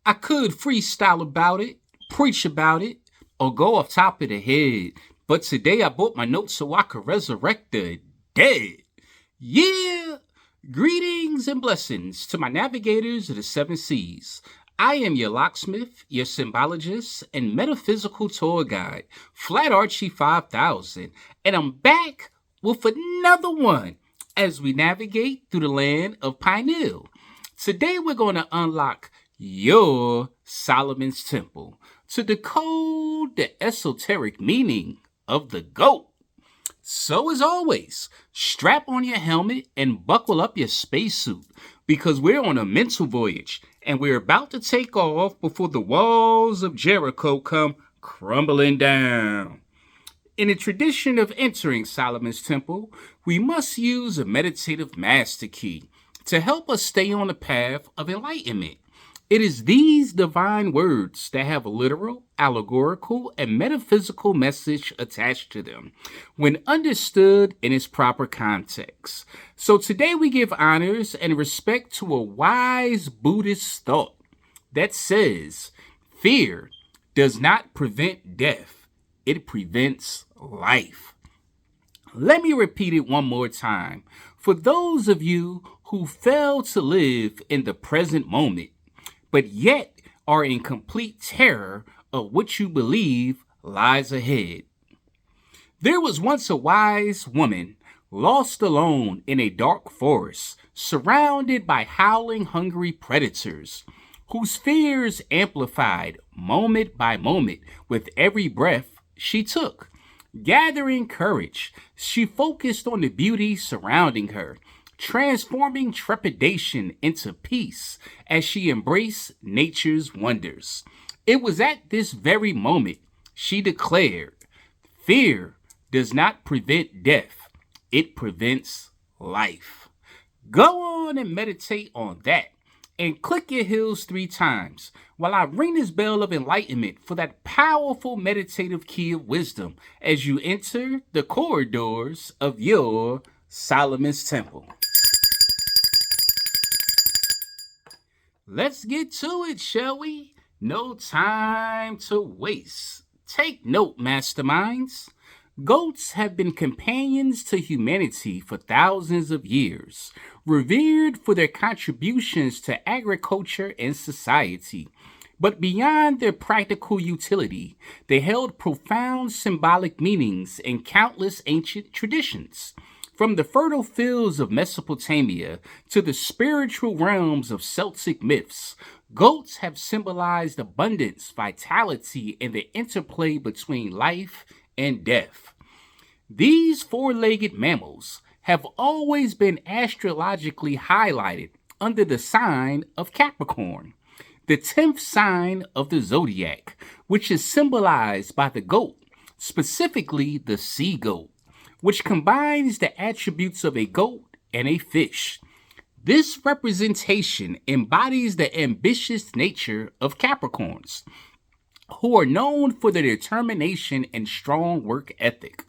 I could freestyle about it, preach about it, or go off top of the head, but today I bought my notes so I could resurrect the dead. Yeah! Greetings and blessings to my navigators of the seven seas. I am your locksmith, your symbologist, and metaphysical tour guide, Flat Archie 5000, and I'm back with another one as we navigate through the land of Pineal. Today we're going to unlock your Solomon's Temple to decode the esoteric meaning of the goat. So as always, strap on your helmet and buckle up your spacesuit because we're on a mental voyage and we're about to take off before the walls of Jericho come crumbling down. In the tradition of entering Solomon's Temple, we must use a meditative master key to help us stay on the path of enlightenment. It is these divine words that have a literal, allegorical, and metaphysical message attached to them when understood in its proper context. So today we give honors and respect to a wise Buddhist thought that says, fear does not prevent death, it prevents life. Let me repeat it one more time. For those of you who fail to live in the present moment, but yet are in complete terror of what you believe lies ahead. There was once a wise woman lost alone in a dark forest, surrounded by howling hungry predators, whose fears amplified moment by moment with every breath she took. Gathering courage, she focused on the beauty surrounding her, transforming trepidation into peace as she embraced nature's wonders. It was at this very moment she declared, fear does not prevent death, it prevents life. Go on and meditate on that and click your heels 3 times while I ring this bell of enlightenment for that powerful meditative key of wisdom as you enter the corridors of your Solomon's Temple. Let's get to it, shall we? No time to waste. Take note, masterminds. Goats have been companions to humanity for thousands of years, revered for their contributions to agriculture and society. But beyond their practical utility, they held profound symbolic meanings in countless ancient traditions. From the fertile fields of Mesopotamia to the spiritual realms of Celtic myths, goats have symbolized abundance, vitality, and the interplay between life and death. These 4-legged mammals have always been astrologically highlighted under the sign of Capricorn, the 10th sign of the zodiac, which is symbolized by the goat, specifically the sea goat, which combines the attributes of a goat and a fish. This representation embodies the ambitious nature of Capricorns, who are known for their determination and strong work ethic.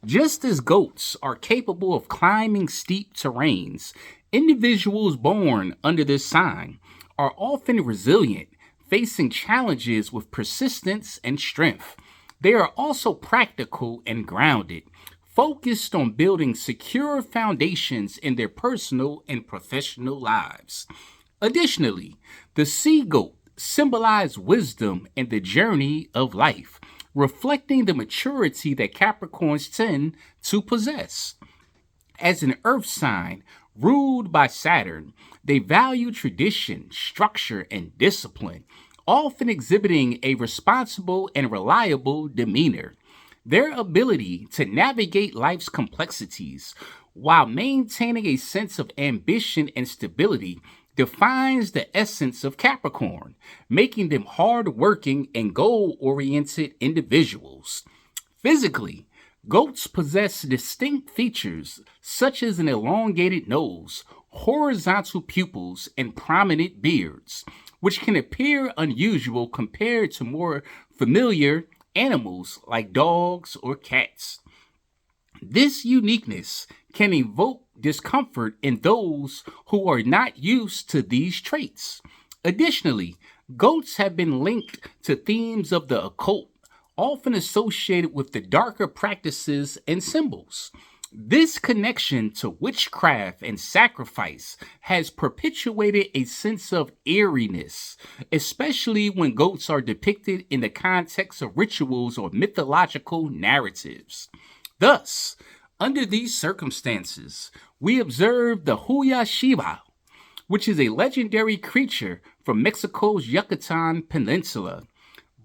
Just as goats are capable of climbing steep terrains, individuals born under this sign are often resilient, facing challenges with persistence and strength. They are also practical and grounded, focused on building secure foundations in their personal and professional lives. Additionally, the sea goat symbolizes wisdom and the journey of life, reflecting the maturity that Capricorns tend to possess. As an earth sign ruled by Saturn, they value tradition, structure, and discipline, often exhibiting a responsible and reliable demeanor. Their ability to navigate life's complexities while maintaining a sense of ambition and stability defines the essence of Capricorn, making them hard-working and goal-oriented individuals. Physically, goats possess distinct features such as an elongated nose, horizontal pupils, and prominent beards, which can appear unusual compared to more familiar animals like dogs or cats. This uniqueness can evoke discomfort in those who are not used to these traits. Additionally, Goats have been linked to themes of the occult, often associated with the darker practices and symbols. This connection to witchcraft and sacrifice has perpetuated a sense of eeriness, especially when goats are depicted in the context of rituals or mythological narratives. Thus, under these circumstances, we observe the Huya Shiva, which is a legendary creature from Mexico's Yucatan Peninsula,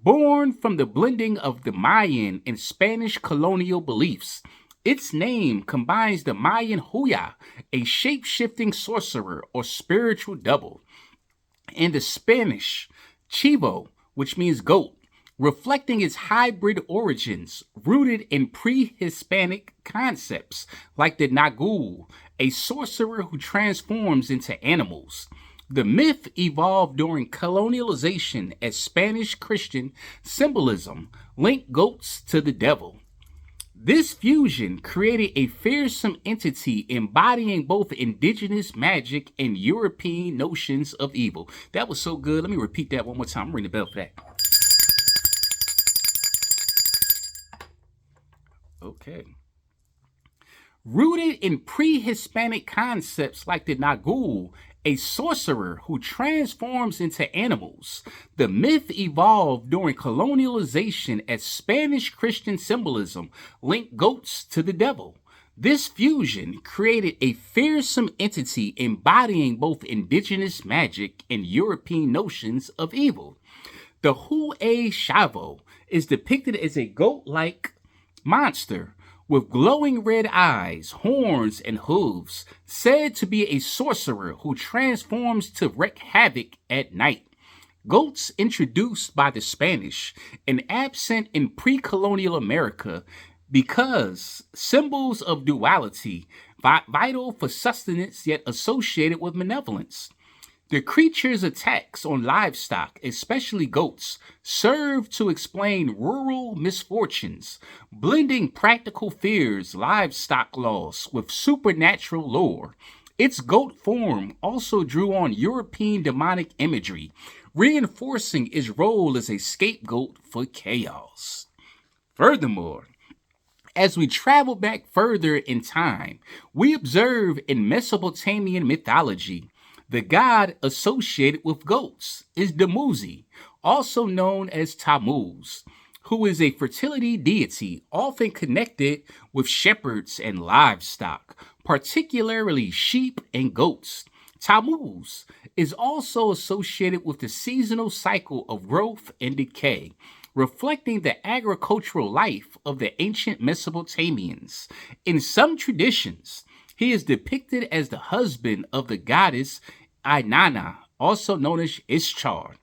born from the blending of the Mayan and Spanish colonial beliefs. Its name combines the Mayan Huya, a shape-shifting sorcerer or spiritual double, and the Spanish Chivo, which means goat, reflecting its hybrid origins rooted in pre-Hispanic concepts like the Nagul, a sorcerer who transforms into animals. The myth evolved during colonialization as Spanish Christian symbolism linked goats to the devil. This fusion created a fearsome entity embodying both indigenous magic and European notions of evil. That was so good. Let me repeat that one more time. I'm ringing the bell for that. Okay. Rooted in pre-Hispanic concepts like the Nagul, a sorcerer who transforms into animals, the myth evolved during colonialization as Spanish Christian symbolism linked goats to the devil. This fusion created a fearsome entity embodying both indigenous magic and European notions of evil. The Huay Shavo is depicted as a goat-like monster with glowing red eyes, horns, and hooves, said to be a sorcerer who transforms to wreak havoc at night. Goats introduced by the Spanish and absent in pre-colonial America because symbols of duality, vital for sustenance yet associated with malevolence. The creature's attacks on livestock, especially goats, serve to explain rural misfortunes, blending practical fears, livestock loss with supernatural lore. Its goat form also drew on European demonic imagery, reinforcing its role as a scapegoat for chaos. Furthermore, as we travel back further in time, we observe in Mesopotamian mythology the god associated with goats is Dumuzi, also known as Tammuz, who is a fertility deity often connected with shepherds and livestock, particularly sheep and goats. Tammuz is also associated with the seasonal cycle of growth and decay, reflecting the agricultural life of the ancient Mesopotamians. In some traditions, he is depicted as the husband of the goddess Inanna, also known as Ishtar,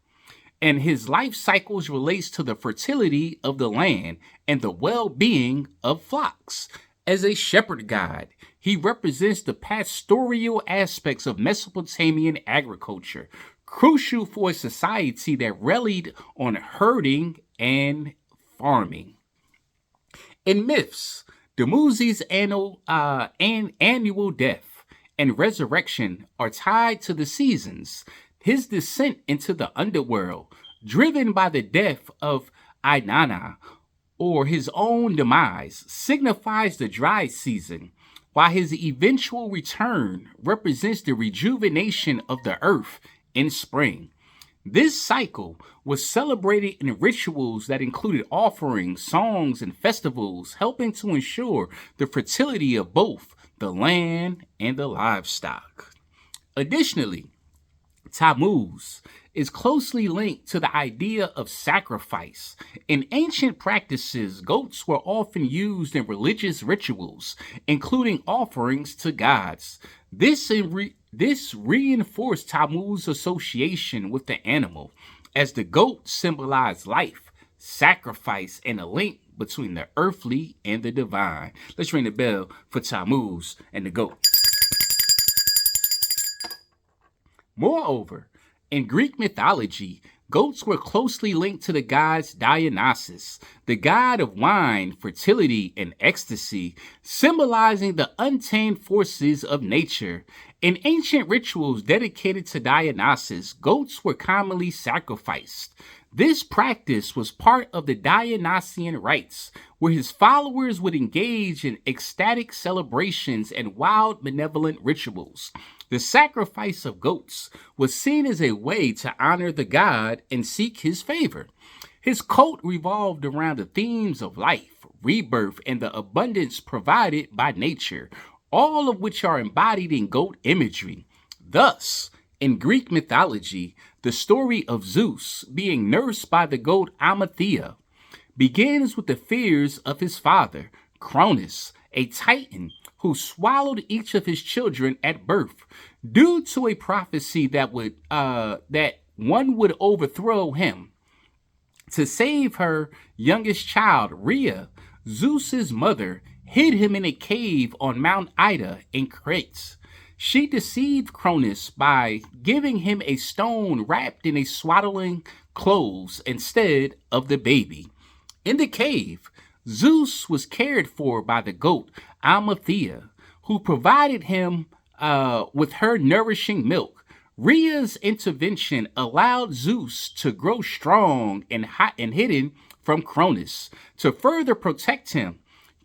and his life cycles relates to the fertility of the land and the well-being of flocks. As a shepherd god, he represents the pastoral aspects of Mesopotamian agriculture, crucial for a society that relied on herding and farming. In myths, Dumuzi's annual death and resurrection are tied to the seasons. His descent into the underworld, driven by the death of Inanna, or his own demise, signifies the dry season, while his eventual return represents the rejuvenation of the earth in spring. This cycle was celebrated in rituals that included offerings, songs, and festivals, helping to ensure the fertility of both the land and the livestock. Additionally, Tammuz is closely linked to the idea of sacrifice. In ancient practices, goats were often used in religious rituals, including offerings to gods. This reinforced Tammuz's association with the animal, as the goat symbolized life, sacrifice, and a link between the earthly and the divine. Let's ring the bell for Tammuz and the goat. Moreover, in Greek mythology, Goats were closely linked to the gods Dionysus, the god of wine, fertility, and ecstasy, symbolizing the untamed forces of nature. In ancient rituals dedicated to Dionysus, goats were commonly sacrificed. This practice was part of the Dionysian rites, where his followers would engage in ecstatic celebrations and wild benevolent rituals. The sacrifice of goats was seen as a way to honor the god and seek his favor. His cult revolved around the themes of life, rebirth, and the abundance provided by nature, all of which are embodied in goat imagery. Thus, in Greek mythology, the story of Zeus being nursed by the goat Amalthea begins with the fears of his father, Cronus, a titan who swallowed each of his children at birth, due to a prophecy that one would overthrow him. To save her youngest child, Rhea, Zeus's mother hid him in a cave on Mount Ida in Crete. She deceived Cronus by giving him a stone wrapped in a swaddling clothes instead of the baby. In the cave, Zeus was cared for by the goat Amalthea, who provided him with her nourishing milk. Rhea's intervention allowed Zeus to grow strong and hot and hidden from Cronus. To further protect him,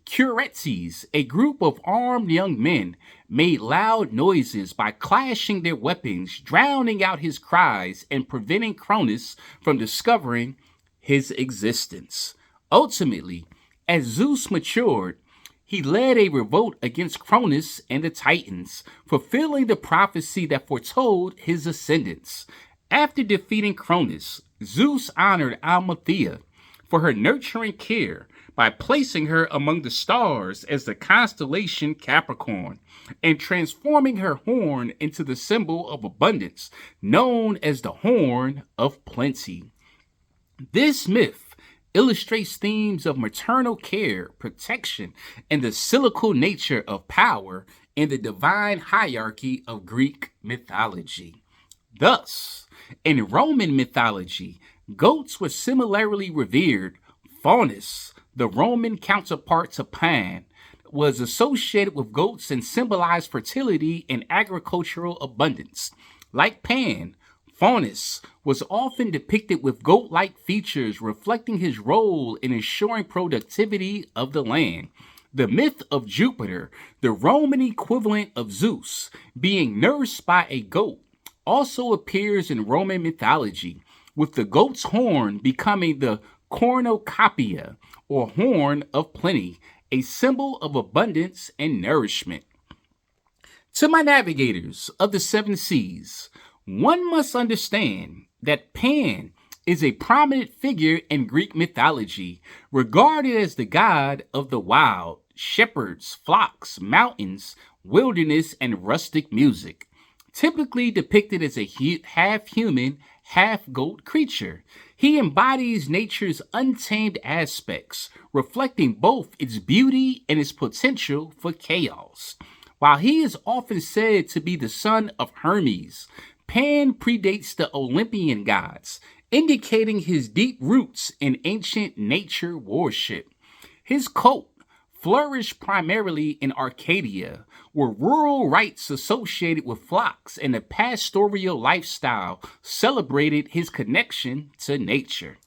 Curetes, a group of armed young men, made loud noises by clashing their weapons, drowning out his cries and preventing Cronus from discovering his existence. Ultimately, as Zeus matured, he led a revolt against Cronus and the Titans, fulfilling the prophecy that foretold his ascendance. After defeating Cronus, Zeus honored Amalthea for her nurturing care by placing her among the stars as the constellation Capricorn and transforming her horn into the symbol of abundance, known as the Horn of Plenty. This myth illustrates themes of maternal care, protection, and the cyclical nature of power in the divine hierarchy of Greek mythology. Thus, in Roman mythology, goats were similarly revered. Faunus, the Roman counterpart to Pan, was associated with goats and symbolized fertility and agricultural abundance. Like Pan, Faunus was often depicted with goat-like features reflecting his role in ensuring productivity of the land. The myth of Jupiter, the Roman equivalent of Zeus, being nursed by a goat, also appears in Roman mythology, with the goat's horn becoming the cornucopia, or horn of plenty, a symbol of abundance and nourishment. To my navigators of the seven seas, one must understand that Pan is a prominent figure in Greek mythology, regarded as the god of the wild, shepherds, flocks, mountains, wilderness, and rustic music. Typically depicted as a half human, half goat creature, he embodies nature's untamed aspects, reflecting both its beauty and its potential for chaos. While he is often said to be the son of Hermes, Pan predates the Olympian gods, indicating his deep roots in ancient nature worship. His cult flourished primarily in Arcadia, where rural rites associated with flocks and a pastoral lifestyle celebrated his connection to nature.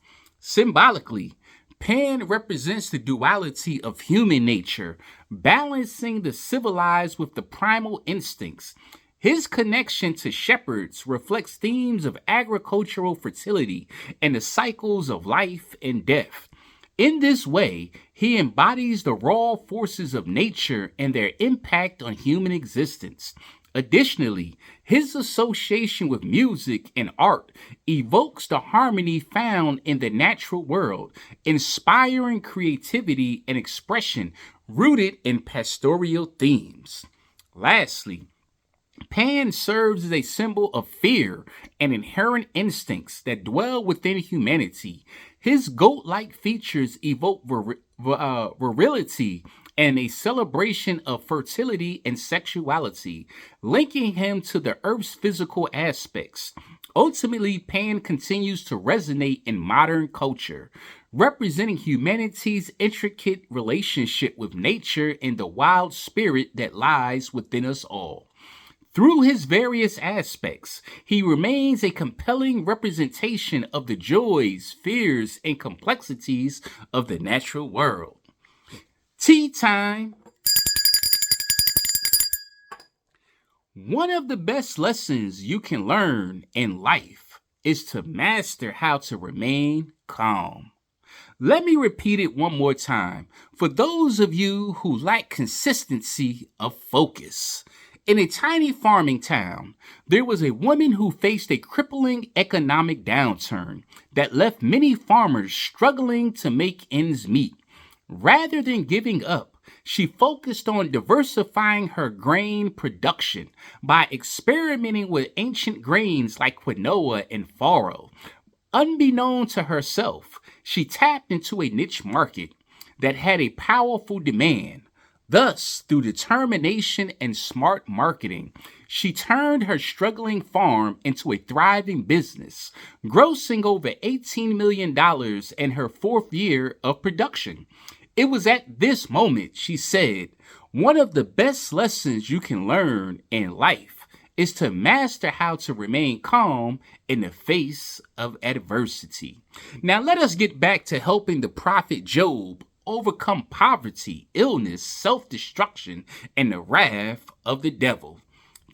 Symbolically, Pan represents the duality of human nature, balancing the civilized with the primal instincts. His connection to shepherds reflects themes of agricultural fertility and the cycles of life and death. In this way, he embodies the raw forces of nature and their impact on human existence. Additionally, his association with music and art evokes the harmony found in the natural world, inspiring creativity and expression rooted in pastoral themes. Lastly, Pan serves as a symbol of fear and inherent instincts that dwell within humanity. His goat-like features evoke virility and a celebration of fertility and sexuality, linking him to the earth's physical aspects. Ultimately, Pan continues to resonate in modern culture, representing humanity's intricate relationship with nature and the wild spirit that lies within us all. Through his various aspects, he remains a compelling representation of the joys, fears, and complexities of the natural world. Tea time. One of the best lessons you can learn in life is to master how to remain calm. Let me repeat it one more time for those of you who lack consistency of focus. In a tiny farming town, there was a woman who faced a crippling economic downturn that left many farmers struggling to make ends meet. Rather than giving up, she focused on diversifying her grain production by experimenting with ancient grains like quinoa and farro. Unbeknown to herself, she tapped into a niche market that had a powerful demand. Thus, through determination and smart marketing, she turned her struggling farm into a thriving business, grossing over $18 million in her fourth year of production. It was at this moment she said, "One of the best lessons you can learn in life is to master how to remain calm in the face of adversity." Now let us get back to helping the prophet Job overcome poverty, illness, self-destruction, and the wrath of the devil.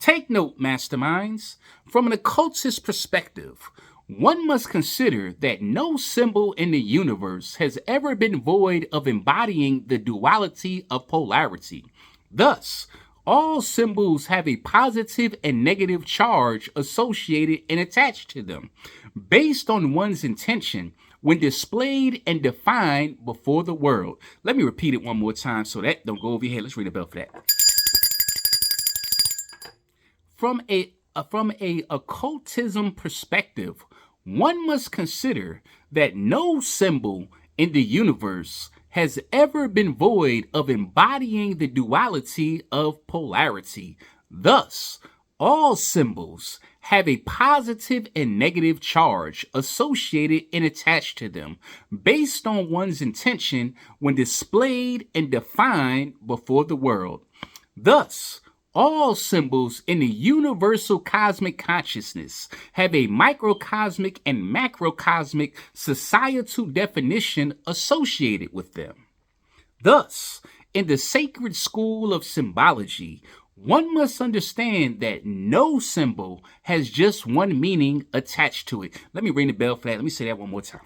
Take note, masterminds. From an occultist perspective, one must consider that no symbol in the universe has ever been void of embodying the duality of polarity. Thus, all symbols have a positive and negative charge associated and attached to them, based on one's intention when displayed and defined before the world. Let me repeat it one more time so that don't go over your head. Let's ring a bell for that. From a occultism perspective, one must consider that no symbol in the universe has ever been void of embodying the duality of polarity. Thus, all symbols have a positive and negative charge associated and attached to them, based on one's intention when displayed and defined before the world. Thus, all symbols in the universal cosmic consciousness have a microcosmic and macrocosmic societal definition associated with them. Thus, in the sacred school of symbology, one must understand that no symbol has just one meaning attached to it. Let me ring the bell for that. Let me say that one more time.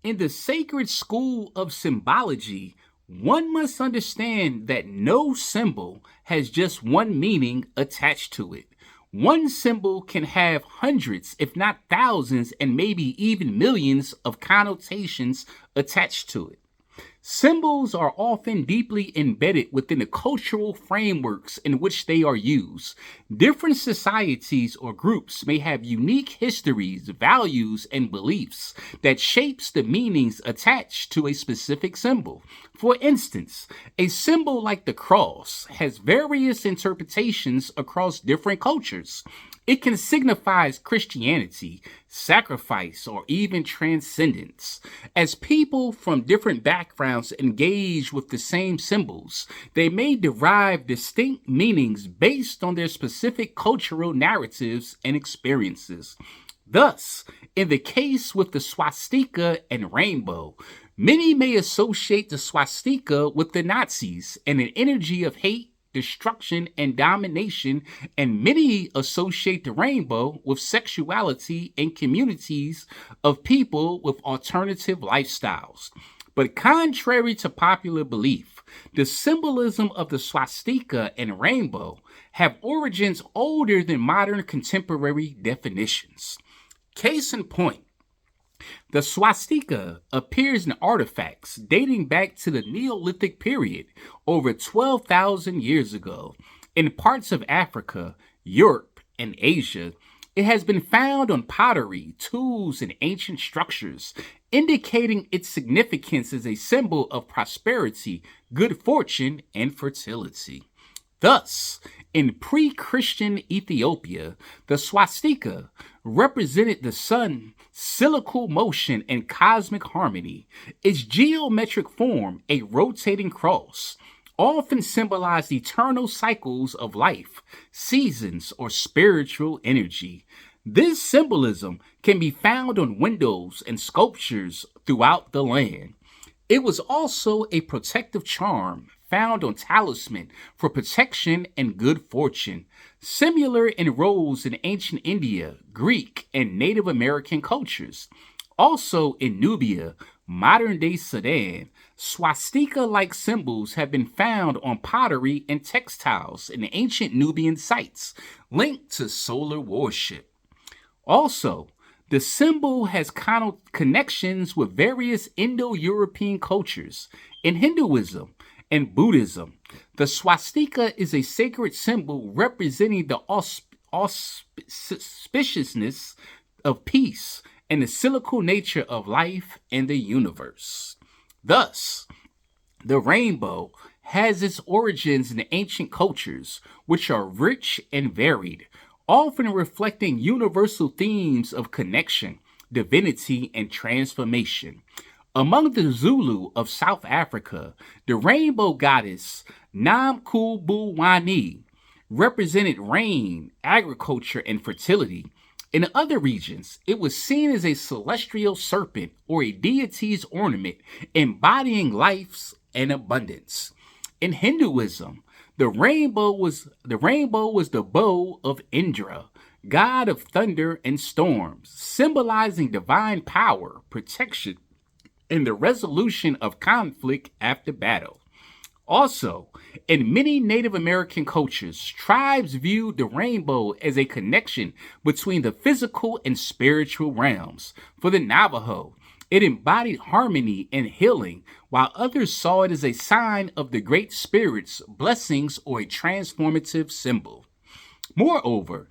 In the sacred school of symbology, one must understand that no symbol has just one meaning attached to it. One symbol can have hundreds, if not thousands, and maybe even millions of connotations attached to it. Symbols are often deeply embedded within the cultural frameworks in which they are used. Different societies or groups may have unique histories, values, and beliefs that shapes the meanings attached to a specific symbol. For instance, a symbol like the cross has various interpretations across different cultures. It can signify Christianity, sacrifice, or even transcendence. As people from different backgrounds engage with the same symbols, they may derive distinct meanings based on their specific cultural narratives and experiences. Thus, in the case with the swastika and rainbow, many may associate the swastika with the Nazis and an energy of hate, destruction, and domination, and many associate the rainbow with sexuality and communities of people with alternative lifestyles. But contrary to popular belief, the symbolism of the swastika and rainbow have origins older than modern contemporary definitions. Case in point, the swastika appears in artifacts dating back to the Neolithic period, over 12,000 years ago. In parts of Africa, Europe, and Asia, it has been found on pottery, tools, and ancient structures, indicating its significance as a symbol of prosperity, good fortune, and fertility. Thus, in pre-Christian Ethiopia, the swastika represented the sun, cyclical motion, and cosmic harmony. Its geometric form, a rotating cross, often symbolized eternal cycles of life, seasons, or spiritual energy. This symbolism can be found on windows and sculptures throughout the land. It was also a protective charm found on talisman for protection and good fortune, similar in roles in ancient India, Greek, and Native American cultures. Also in Nubia, modern day Sudan, swastika like symbols have been found on pottery and textiles in ancient Nubian sites linked to solar worship. Also, the symbol has connections with various Indo-European cultures. In Hinduism and Buddhism, the swastika is a sacred symbol representing the auspiciousness of peace and the cyclical nature of life and the universe. Thus, the rainbow has its origins in ancient cultures, which are rich and varied, often reflecting universal themes of connection, divinity, and transformation. Among the Zulu of South Africa, the rainbow goddess Namkubulwani represented rain, agriculture, and fertility. In other regions, it was seen as a celestial serpent or a deity's ornament embodying life and abundance. In Hinduism, the rainbow was the bow of Indra, god of thunder and storms, symbolizing divine power, protection, and the resolution of conflict after battle. Also, in many Native American cultures, tribes viewed the rainbow as a connection between the physical and spiritual realms. For the Navajo, it embodied harmony and healing, while others saw it as a sign of the Great Spirit's blessings or a transformative symbol. Moreover,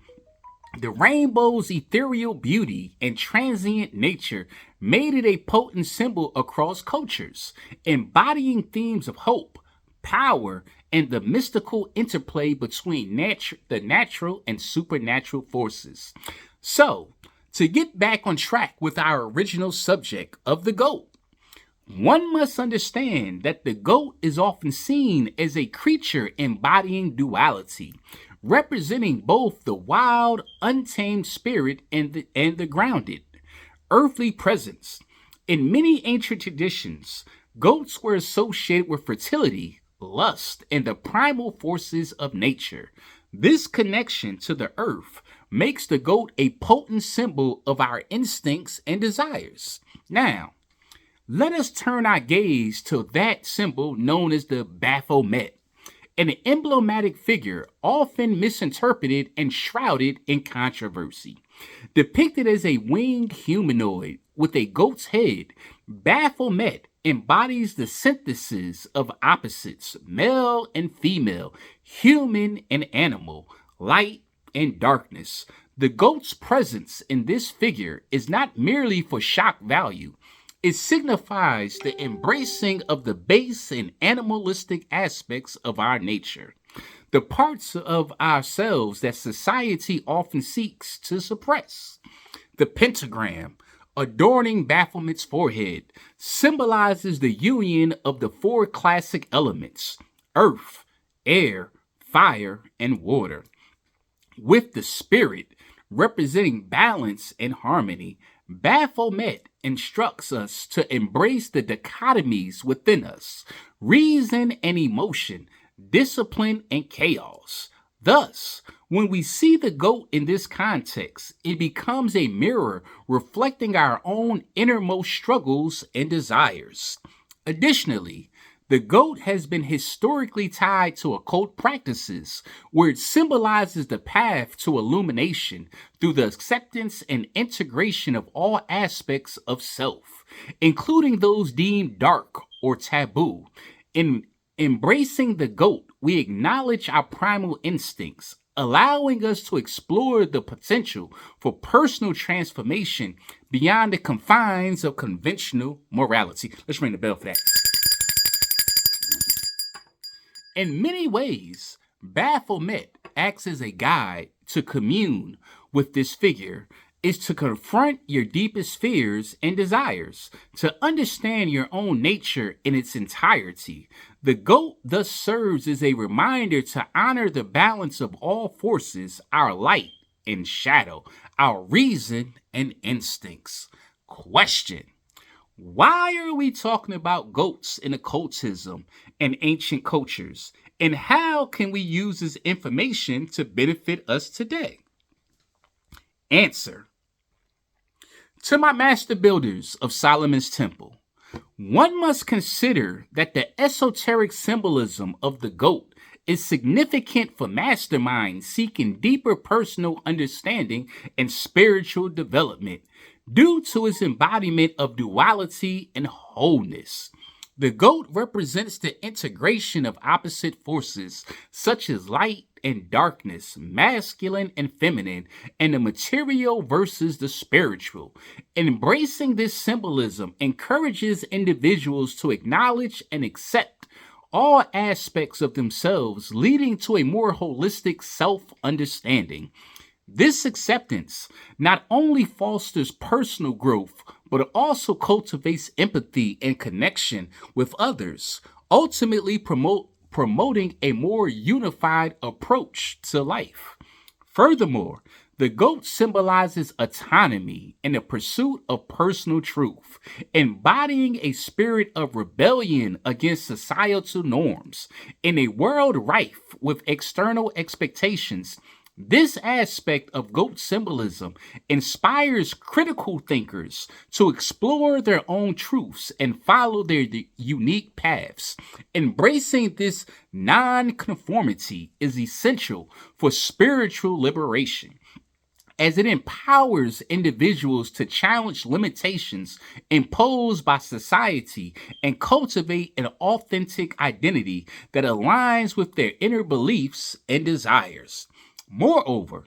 the rainbow's ethereal beauty and transient nature made it a potent symbol across cultures, embodying themes of hope, power, and the mystical interplay between the natural and supernatural forces. So, to get back on track with our original subject of the goat, one must understand that the goat is often seen as a creature embodying duality, representing both the wild, untamed spirit and the grounded, earthly presence. In many ancient traditions, goats were associated with fertility, lust, and the primal forces of nature. This connection to the earth makes the goat a potent symbol of our instincts and desires. Now, let us turn our gaze to that symbol known as the Baphomet, an emblematic figure often misinterpreted and shrouded in controversy. Depicted as a winged humanoid with a goat's head, Baphomet embodies the synthesis of opposites, male and female, human and animal, light and darkness. The goat's presence in this figure is not merely for shock value. It signifies the embracing of the base and animalistic aspects of our nature, the parts of ourselves that society often seeks to suppress. The pentagram, adorning Baphomet's forehead, symbolizes the union of the four classic elements: earth, air, fire, and water, with the spirit representing balance and harmony. Baphomet instructs us to embrace the dichotomies within us: reason and emotion, discipline and chaos. Thus, when we see the goat in this context, it becomes a mirror reflecting our own innermost struggles and desires. Additionally, the goat has been historically tied to occult practices, where it symbolizes the path to illumination through the acceptance and integration of all aspects of self, including those deemed dark or taboo. In embracing the goat, we acknowledge our primal instincts, allowing us to explore the potential for personal transformation beyond the confines of conventional morality. Let's ring the bell for that. In many ways, Baphomet acts as a guide to commune with this figure, is to confront your deepest fears and desires, to understand your own nature in its entirety. The goat thus serves as a reminder to honor the balance of all forces, our light and shadow, our reason and instincts. Question: why are we talking about goats in occultism and ancient cultures? And how can we use this information to benefit us today? Answer: to my master builders of Solomon's temple, one must consider that the esoteric symbolism of the goat is significant for masterminds seeking deeper personal understanding and spiritual development due to its embodiment of duality and wholeness. The goat represents the integration of opposite forces such as light and darkness, masculine and feminine, and the material versus the spiritual. Embracing this symbolism encourages individuals to acknowledge and accept all aspects of themselves, leading to a more holistic self understanding. This acceptance not only fosters personal growth, but also cultivates empathy and connection with others, ultimately promoting a more unified approach to life. Furthermore, the goat symbolizes autonomy and the pursuit of personal truth, embodying a spirit of rebellion against societal norms. In a world rife with external expectations, this aspect of goat symbolism inspires critical thinkers to explore their own truths and follow their unique paths. Embracing this non-conformity is essential for spiritual liberation, as it empowers individuals to challenge limitations imposed by society and cultivate an authentic identity that aligns with their inner beliefs and desires. Moreover,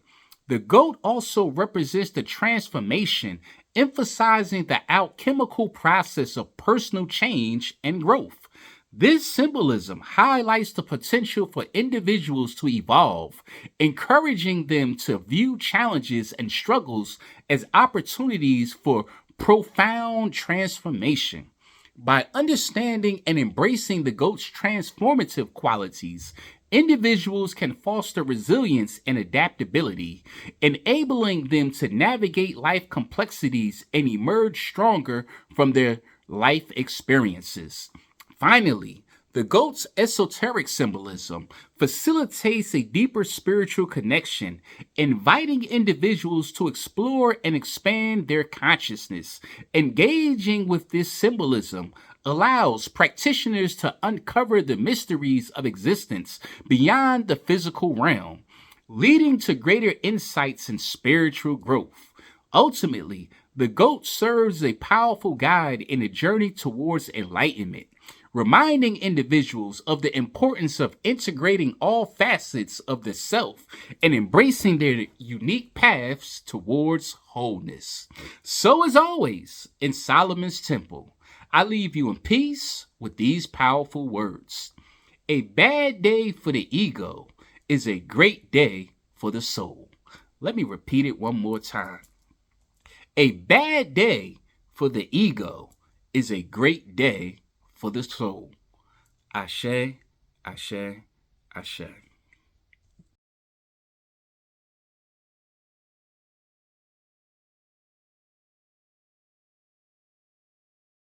the goat also represents the transformation, emphasizing the alchemical process of personal change and growth. This symbolism highlights the potential for individuals to evolve, encouraging them to view challenges and struggles as opportunities for profound transformation. By understanding and embracing the goat's transformative qualities, individuals can foster resilience and adaptability, enabling them to navigate life complexities and emerge stronger from their life experiences. Finally, the goat's esoteric symbolism facilitates a deeper spiritual connection, inviting individuals to explore and expand their consciousness. Engaging with this symbolism allows practitioners to uncover the mysteries of existence beyond the physical realm, leading to greater insights and spiritual growth. Ultimately, the goat serves as a powerful guide in the journey towards enlightenment, reminding individuals of the importance of integrating all facets of the self and embracing their unique paths towards wholeness. So, as always, in Solomon's Temple, I leave you in peace with these powerful words. A bad day for the ego is a great day for the soul. Let me repeat it one more time. A bad day for the ego is a great day for the soul. Ashe, ashe, ashe.